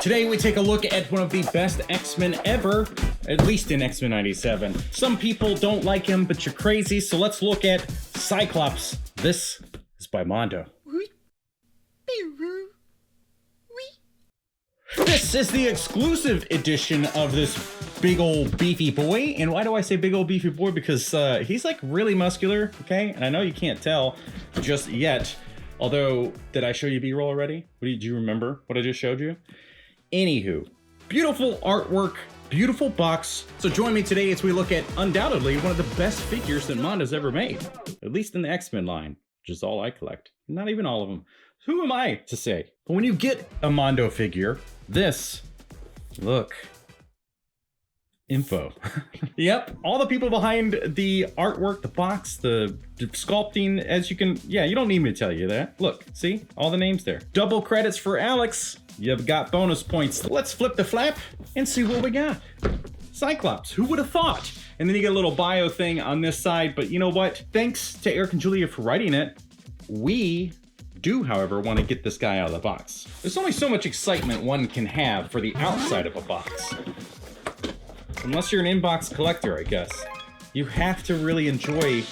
Today we take a look at one of the best X-Men ever, at least in X-Men 97. Some people don't like him, but you're crazy, so let's look at Cyclops. This is by Mondo. This is the exclusive edition of this big old beefy boy. And why do I say big old beefy boy? Because he's like really muscular, okay? And I know you can't tell just yet. Although, did I show you B-roll already? Did you remember what I just showed you? Anywho, beautiful artwork, beautiful box. So join me today as we look at undoubtedly one of the best figures that Mondo's ever made. At least in the X-Men line, which is all I collect. Not even all of them. Who am I to say? But when you get a Mondo figure, this, look, info. Yep, all the people behind the artwork, the box, the sculpting, as you can, yeah, you don't need me to tell you that. Look, see, all the names there. Double credits for Alex. You've got bonus points. Let's flip the flap and see what we got. Cyclops, who would have thought? And then you get a little bio thing on this side, but you know what? Thanks to Eric and Julia for writing it. We do, however, want to get this guy out of the box. There's only so much excitement one can have for the outside of a box. Unless you're an in-box collector, I guess. You have to really enjoy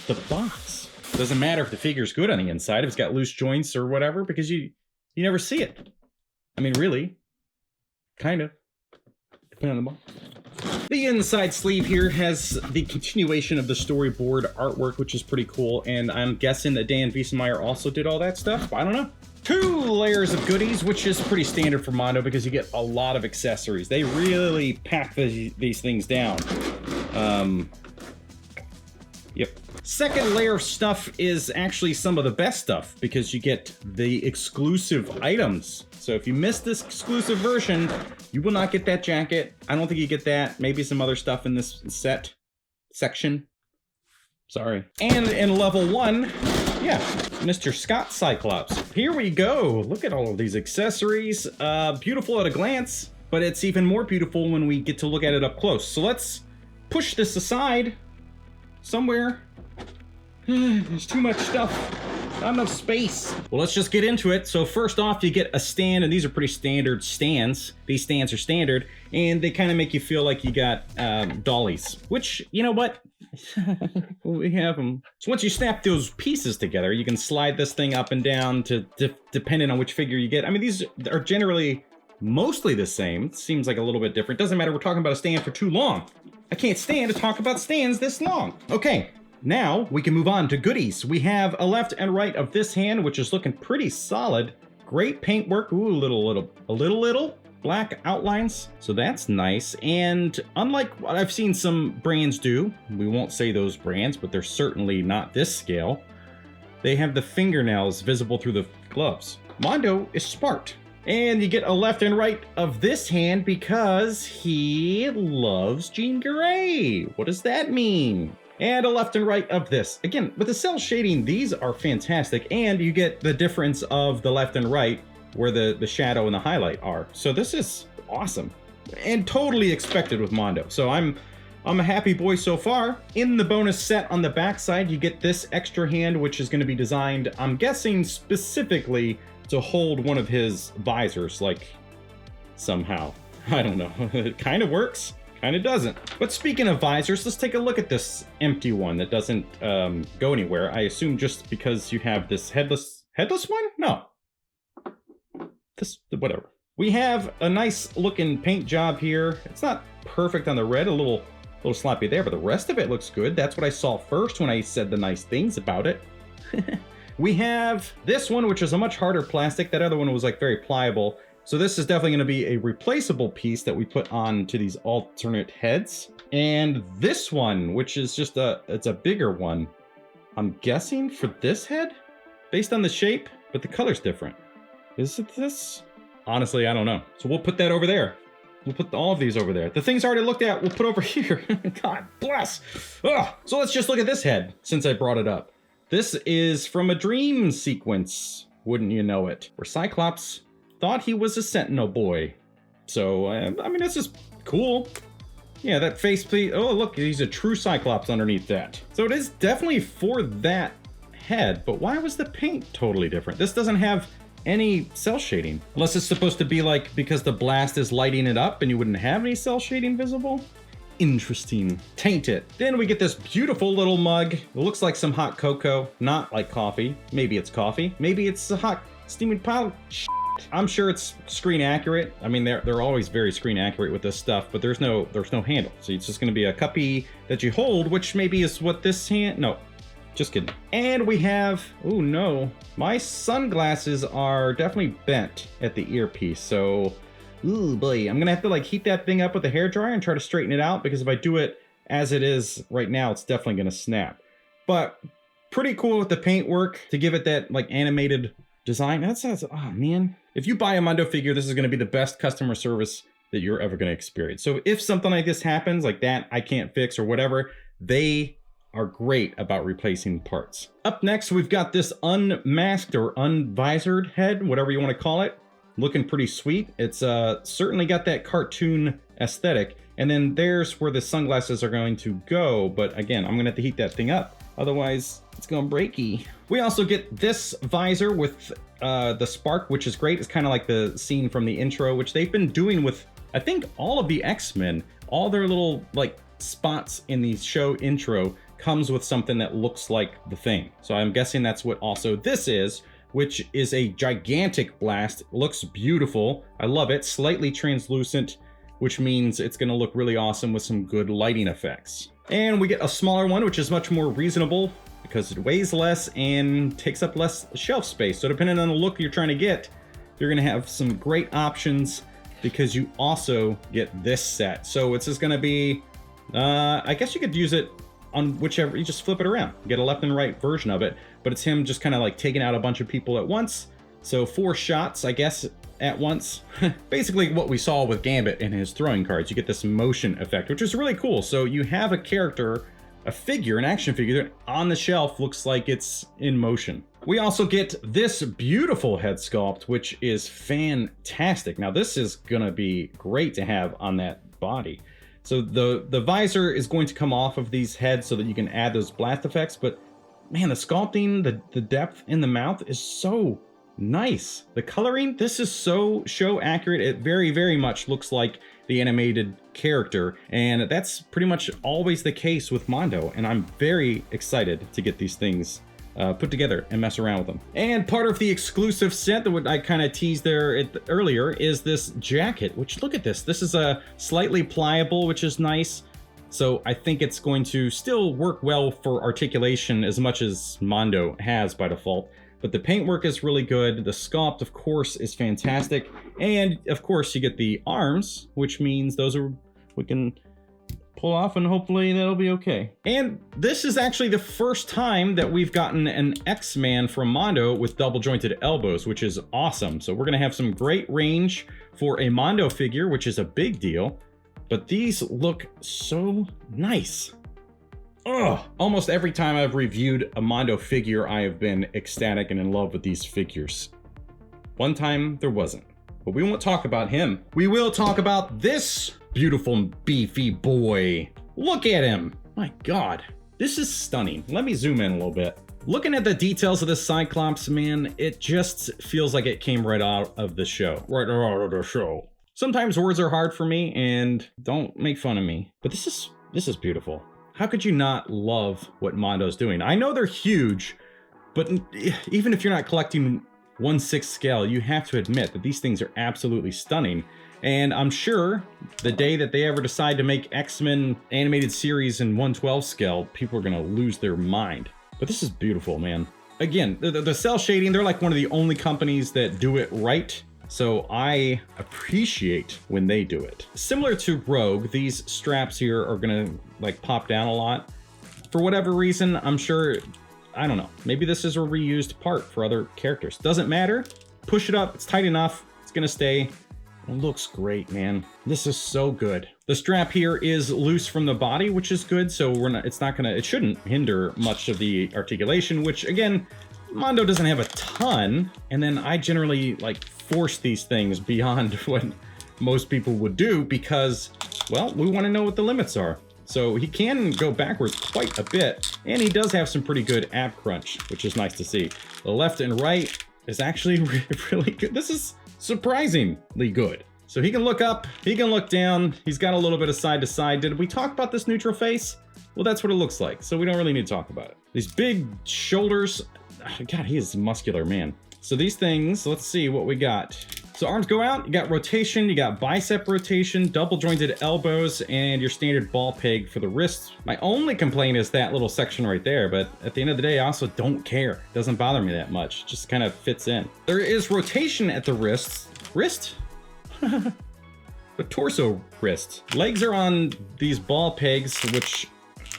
the box. Doesn't matter if the figure's good on the inside, if it's got loose joints or whatever, because you never see it. I mean, really, kind of, depending on the box. The inside sleeve here has the continuation of the storyboard artwork, which is pretty cool, and I'm guessing that Dan Wiesenmeyer also did all that stuff. I don't know. 2 layers of goodies, which is pretty standard for Mondo because you get a lot of accessories. They really pack these things down. Yep. Second layer of stuff is actually some of the best stuff because you get the exclusive items. So if you missed this exclusive version, you will not get that jacket. I don't think you get that. Maybe some other stuff in this section. Sorry. And in level 1, yeah, Mr. Scott Cyclops. Here we go. Look at all of these accessories. Beautiful at a glance, but it's even more beautiful when we get to look at it up close. So let's push this aside somewhere. There's too much stuff. Not enough space. Well, let's just get into it. So first off, you get a stand, and these are pretty standard stands. These stands are standard, and they kind of make you feel like you got dollies, which, you know what? We have them. So once you snap those pieces together, you can slide this thing up and down to depending on which figure you get. I mean, these are generally mostly the same. It seems like a little bit different. Doesn't matter, we're talking about a stand for too long. I can't stand to talk about stands this long. Okay. Now we can move on to goodies. We have a left and right of this hand, which is looking pretty solid. Great paintwork. Ooh, a little black outlines. So that's nice. And unlike what I've seen some brands do, we won't say those brands, but they're certainly not this scale. They have the fingernails visible through the gloves. Mondo is smart. And you get a left and right of this hand because he loves Jean Grey. What does that mean? And a left and right of this. Again, with the cell shading, these are fantastic, and you get the difference of the left and right where the shadow and the highlight are. So this is awesome and totally expected with Mondo. So I'm a happy boy so far. In the bonus set on the backside, you get this extra hand, which is going to be designed, I'm guessing, specifically to hold one of his visors, like somehow. I don't know. It kind of works. Kind of doesn't. But speaking of visors, let's take a look at this empty one that doesn't go anywhere. I assume just because you have this headless one? No. This, whatever. We have a nice looking paint job here. It's not perfect on the red, a little sloppy there, but the rest of it looks good. That's what I saw first when I said the nice things about it. We have this one, which is a much harder plastic. That other one was like very pliable. So this is definitely going to be a replaceable piece that we put on to these alternate heads. And this one, which is just it's a bigger one, I'm guessing for this head, based on the shape, but the color's different. Is it this? Honestly, I don't know. So we'll put that over there. We'll put all of these over there. The things I already looked at, we'll put over here. God bless. Ugh. So let's just look at this head, since I brought it up. This is from a dream sequence, wouldn't you know it, where Cyclops thought he was a Sentinel boy. So, I mean, this is cool. Yeah, that face, please. Oh, look, he's a true Cyclops underneath that. So it is definitely for that head, but why was the paint totally different? This doesn't have any cell shading. Unless it's supposed to be like because the blast is lighting it up and you wouldn't have any cell shading visible. Interesting. Taint it. Then we get this beautiful little mug. It looks like some hot cocoa, not like coffee. Maybe it's coffee. Maybe it's a hot steaming pile of shit. I'm sure it's screen accurate. I mean, they're always very screen accurate with this stuff, but there's no handle. So it's just gonna be a cuppy that you hold, which maybe is what this hand, no, just kidding. And we have, oh no, my sunglasses are definitely bent at the earpiece. So, ooh boy, I'm gonna have to like heat that thing up with a hairdryer and try to straighten it out, because if I do it as it is right now, it's definitely gonna snap. But pretty cool with the paint work to give it that like animated design. That sounds, oh man. If you buy a Mondo figure, this is gonna be the best customer service that you're ever gonna experience. So if something like this happens, like that I can't fix or whatever, they are great about replacing parts. Up next, we've got this unmasked or unvisored head, whatever you wanna call it. Looking pretty sweet. It's certainly got that cartoon aesthetic. And then there's where the sunglasses are going to go. But again, I'm gonna have to heat that thing up. Otherwise, it's gonna breaky. We also get this visor with the spark, which is great. It's kind of like the scene from the intro, which they've been doing with, I think, all of the X-Men. All their little like spots in the show intro comes with something that looks like the thing. So I'm guessing that's what also this is, which is a gigantic blast. It looks beautiful. I love it. Slightly translucent, which means it's gonna look really awesome with some good lighting effects. And we get a smaller one, which is much more reasonable because it weighs less and takes up less shelf space. So depending on the look you're trying to get, you're gonna have some great options because you also get this set. So it's just gonna be, I guess you could use it on whichever, you just flip it around. You get a left and right version of it, but it's him just kind of like taking out a bunch of people at once. So 4 shots, I guess, at once. Basically what we saw with Gambit in his throwing cards. You get this motion effect, which is really cool. So you have a character, a figure, an action figure that on the shelf looks like it's in motion. We also get this beautiful head sculpt, which is fantastic. Now this is gonna be great to have on that body. So the visor is going to come off of these heads so that you can add those blast effects, but man, the sculpting, the depth in the mouth is so nice. The coloring, this is so show accurate. It very, very much looks like the animated character, and that's pretty much always the case with Mondo, and I'm very excited to get these things put together and mess around with them. And part of the exclusive set that I kind of teased there earlier is this jacket, which look at this. This is a slightly pliable, which is nice. So I think it's going to still work well for articulation as much as Mondo has by default. But the paintwork is really good. The sculpt, of course, is fantastic. And of course you get the arms, which means those are, we can pull off and hopefully that'll be okay. And this is actually the first time that we've gotten an X-Man from Mondo with double jointed elbows, which is awesome. So we're gonna have some great range for a Mondo figure, which is a big deal, but these look so nice. Ugh. Almost every time I've reviewed a Mondo figure, I have been ecstatic and in love with these figures. One time there wasn't, but we won't talk about him. We will talk about this beautiful beefy boy. Look at him. My God, this is stunning. Let me zoom in a little bit. Looking at the details of this Cyclops, man, it just feels like it came right out of the show. Right out of the show. Sometimes words are hard for me, and don't make fun of me, but this is beautiful. How could you not love what Mondo's doing? I know they're huge, but even if you're not collecting 1/6 scale, you have to admit that these things are absolutely stunning. And I'm sure the day that they ever decide to make X-Men animated series in 1/12 scale, people are gonna lose their mind. But this is beautiful, man. Again, the cell shading, they're like one of the only companies that do it right. So I appreciate when they do it. Similar to Rogue, these straps here are gonna like pop down a lot. For whatever reason, I'm sure, I don't know, maybe this is a reused part for other characters. Doesn't matter, push it up, it's tight enough, it's gonna stay. It looks great, man. This is so good. The strap here is loose from the body, which is good, so it shouldn't hinder much of the articulation, which again, Mondo doesn't have a ton, and then I generally like force these things beyond what most people would do because, well, we want to know what the limits are. So he can go backwards quite a bit, and he does have some pretty good ab crunch, which is nice to see. The left and right, is actually really good. This is surprisingly good. So he can look up, he can look down. He's got a little bit of side to side. Did we talk about this neutral face? Well, that's what it looks like. So we don't really need to talk about it. These big shoulders. God, he is a muscular man. So these things, let's see what we got. So arms go out, you got rotation, you got bicep rotation, double jointed elbows, and your standard ball peg for the wrists. My only complaint is that little section right there, but at the end of the day, I also don't care. It doesn't bother me that much. It just kind of fits in. There is rotation at the wrists. Wrist? The torso wrist. Legs are on these ball pegs, which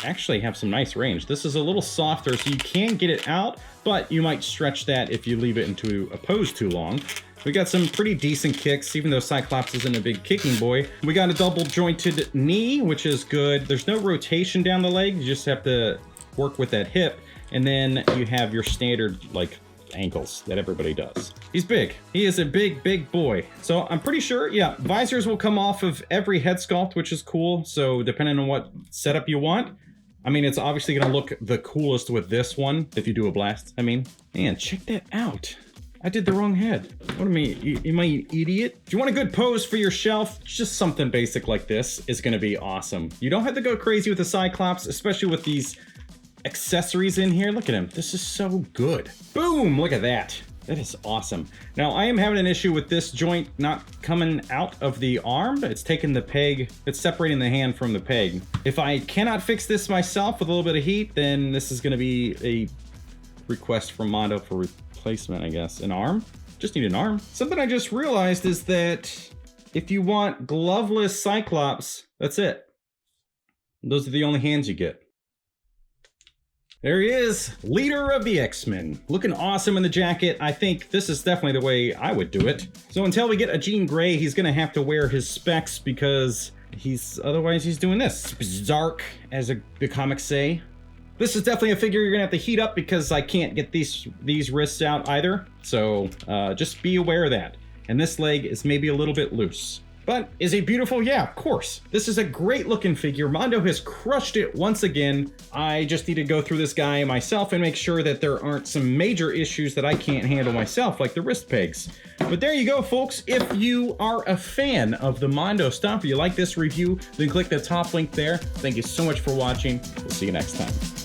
actually have some nice range. This is a little softer, so you can get it out, but you might stretch that if you leave it into a pose too long. We got some pretty decent kicks, even though Cyclops isn't a big kicking boy. We got a double jointed knee, which is good. There's no rotation down the leg. You just have to work with that hip. And then you have your standard, like, ankles that everybody does. He's big. He is a big, big boy. So I'm pretty sure, yeah, visors will come off of every head sculpt, which is cool. So depending on what setup you want, I mean, it's obviously gonna look the coolest with this one, if you do a blast, I mean. Man, check that out. I did the wrong head. What am I an idiot? If you want a good pose for your shelf, just something basic like this is gonna be awesome. You don't have to go crazy with the Cyclops, especially with these accessories in here. Look at him, this is so good. Boom, look at that. That is awesome. Now, I am having an issue with this joint not coming out of the arm. It's taking the peg, it's separating the hand from the peg. If I cannot fix this myself with a little bit of heat, then this is gonna be a request from Mondo for replacement, I guess. An arm? Just need an arm. Something I just realized is that if you want gloveless Cyclops, that's it. Those are the only hands you get. There he is, leader of the X-Men. Looking awesome in the jacket. I think this is definitely the way I would do it. So until we get a Jean Grey, he's gonna have to wear his specs because otherwise he's doing this. Zark, as the comics say. This is definitely a figure you're gonna have to heat up because I can't get these wrists out either. So just be aware of that. And this leg is maybe a little bit loose. But is he beautiful? Yeah, of course. This is a great looking figure. Mondo has crushed it once again. I just need to go through this guy myself and make sure that there aren't some major issues that I can't handle myself, like the wrist pegs. But there you go, folks. If you are a fan of the Mondo stuff, if you like this review, then click the top link there. Thank you so much for watching. We'll see you next time.